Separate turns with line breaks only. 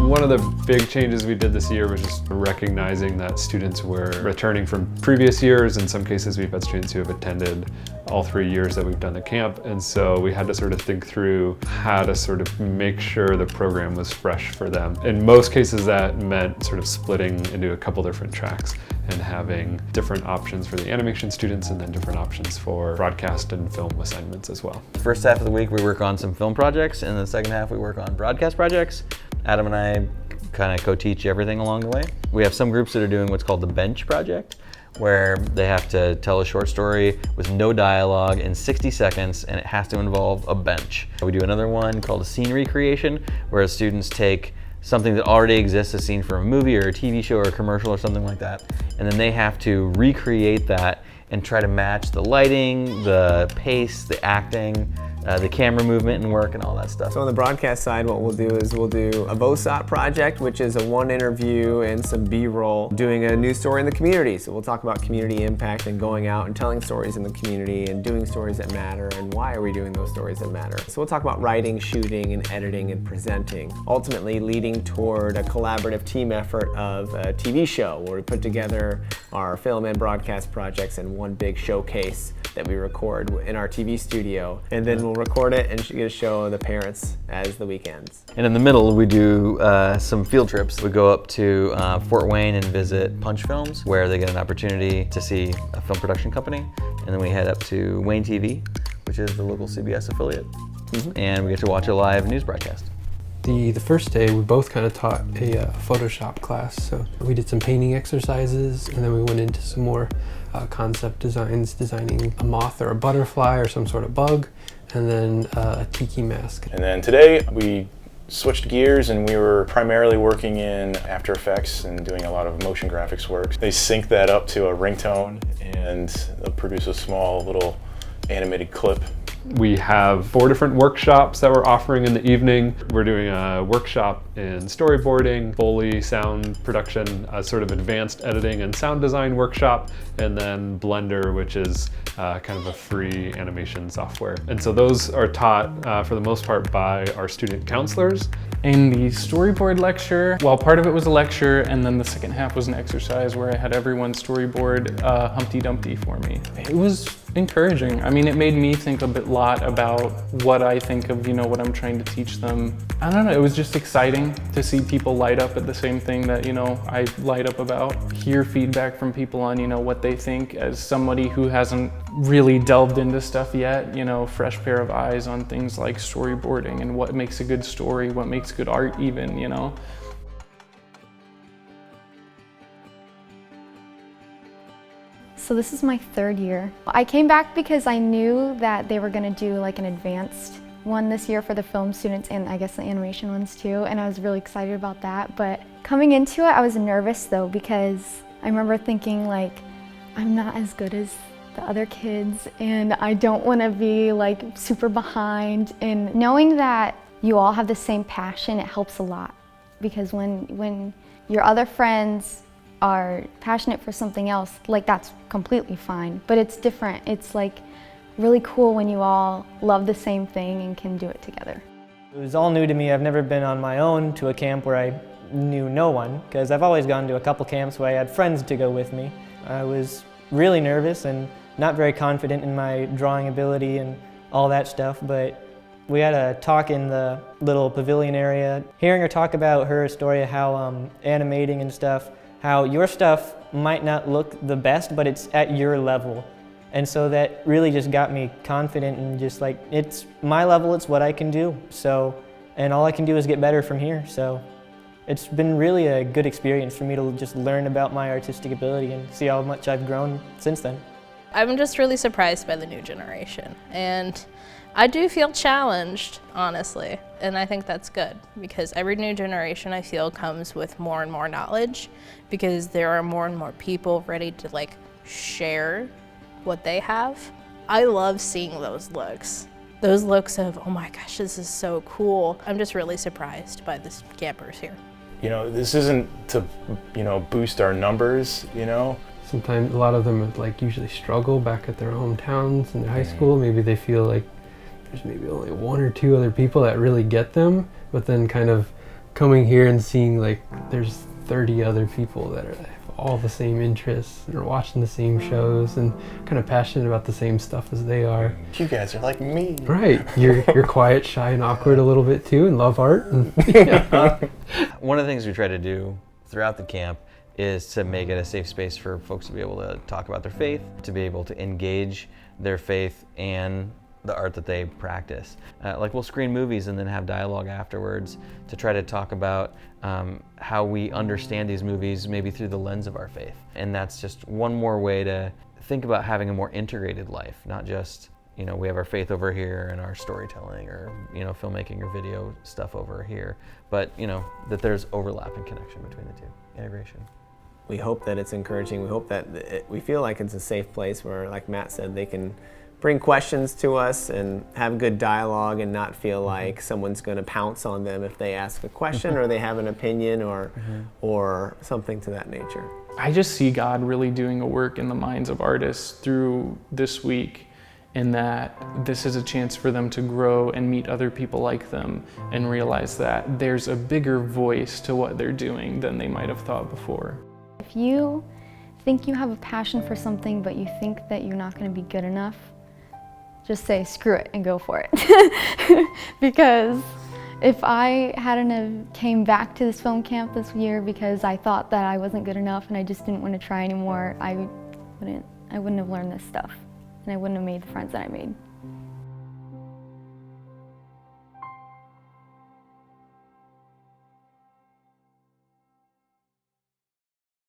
One of the big changes we did this year was just recognizing that students were returning from previous years. In some cases, we've had students who have attended all 3 years that we've done the camp. And so we had to sort of think through how to sort of make sure the program was fresh for them. In most cases, that meant sort of splitting into a couple different tracks and having different options for the animation students and then different options for broadcast and film assignments as well.
The first half of the week we work on some film projects, and the second half we work on broadcast projects. Adam and I kind of co-teach everything along the way. We have some groups that are doing what's called the bench project, where they have to tell a short story with no dialogue in 60 seconds, and it has to involve a bench. We do another one called a scene recreation, where students take something that already exists, a scene from a movie or a TV show or a commercial or something like that, and then they have to recreate that and try to match the lighting, the pace, the acting, the camera movement and work and all that stuff.
So on the broadcast side, what we'll do is we'll do a VOSOT project, which is a one interview and some B-roll, doing a news story in the community. So we'll talk about community impact and going out and telling stories in the community and doing stories that matter and why are we doing those stories that matter. So we'll talk about writing, shooting, and editing and presenting, ultimately leading toward a collaborative team effort of a TV show where we put together our film and broadcast projects in one big showcase that we record in our TV studio, and then we'll record it and get a show of the parents as the weekends.
And in the middle, we do some field trips. We go up to Fort Wayne and visit Punch Films, where they get an opportunity to see a film production company. And then we head up to Wayne TV, which is the local CBS affiliate. And we get to watch a live news broadcast.
The first day, we both kind of taught a Photoshop class. So we did some painting exercises, and then we went into some more concept designs, designing a moth or a butterfly or some sort of bug, and then a tiki mask.
And then today we switched gears and we were primarily working in After Effects and doing a lot of motion graphics work. They sync that up to a ringtone and they'll produce a small little animated clip.
We have 4 different workshops that we're offering in the evening. We're doing a workshop in storyboarding, Foley sound production, a sort of advanced editing and sound design workshop, and then Blender, which is kind of a free animation software. And so those are taught for the most part by our student counselors.
In the storyboard lecture, well, part of it was a lecture, and then the second half was an exercise where I had everyone storyboard Humpty Dumpty for me. It was encouraging. I mean, it made me think a lot about what I think of, what I'm trying to teach them. I don't know, it was just exciting to see people light up at the same thing that, I light up about. Hear feedback from people on, what they think as somebody who hasn't really delved into stuff yet, fresh pair of eyes on things like storyboarding and what makes a good story, what makes good art even,
So this is my 3rd year. I came back because I knew that they were going to do like an advanced one this year for the film students and I guess the animation ones too, and I was really excited about that. But coming into it, I was nervous though, because I remember thinking like, I'm not as good as the other kids and I don't want to be like super behind. And knowing that you all have the same passion, it helps a lot, because when your other friends are passionate for something else, like that's completely fine, but it's different. It's like really cool when you all love the same thing and can do it together.
It was all new to me. I've never been on my own to a camp where I knew no one, because I've always gone to a couple camps where I had friends to go with me. I was really nervous and not very confident in my drawing ability and all that stuff, but we had a talk in the little pavilion area. Hearing her talk about her story of how animating and stuff, how your stuff might not look the best, but it's at your level. And so that really just got me confident and just like, it's my level, it's what I can do. So, and all I can do is get better from here. So it's been really a good experience for me to just learn about my artistic ability and see how much I've grown since then.
I'm just really surprised by the new generation, and I do feel challenged, honestly, and I think that's good, because every new generation I feel comes with more and more knowledge, because there are more and more people ready to like share what they have. I love seeing those looks of, oh my gosh, this is so cool. I'm just really surprised by the campers here.
This isn't to, boost our numbers,
Sometimes a lot of them would like usually struggle back at their hometowns in their high school. Maybe they feel like there's maybe only 1 or 2 other people that really get them, but then kind of coming here and seeing like there's 30 other people that have all the same interests and are watching the same shows and kind of passionate about the same stuff as they are.
You guys are like me.
Right. You're quiet, shy, and awkward a little bit too, and love art. And, yeah.
One of the things we try to do throughout the camp is to make it a safe space for folks to be able to talk about their faith, to be able to engage their faith and the art that they practice. Like we'll screen movies and then have dialogue afterwards to try to talk about how we understand these movies maybe through the lens of our faith. And that's just one more way to think about having a more integrated life, not just, we have our faith over here and our storytelling or, filmmaking or video stuff over here, but, that there's overlap and connection between the two, integration.
We hope that it's encouraging. We hope that we feel like it's a safe place where, like Matt said, they can bring questions to us and have good dialogue and not feel like someone's going to pounce on them if they ask a question or they have an opinion or something to that nature.
I just see God really doing a work in the minds of artists through this week, in that this is a chance for them to grow and meet other people like them and realize that there's a bigger voice to what they're doing than they might have thought before.
If you think you have a passion for something but you think that you're not going to be good enough, just say screw it and go for it. Because if I hadn't have came back to this film camp this year because I thought that I wasn't good enough and I just didn't want to try anymore, I wouldn't have learned this stuff and I wouldn't have made the friends that I made.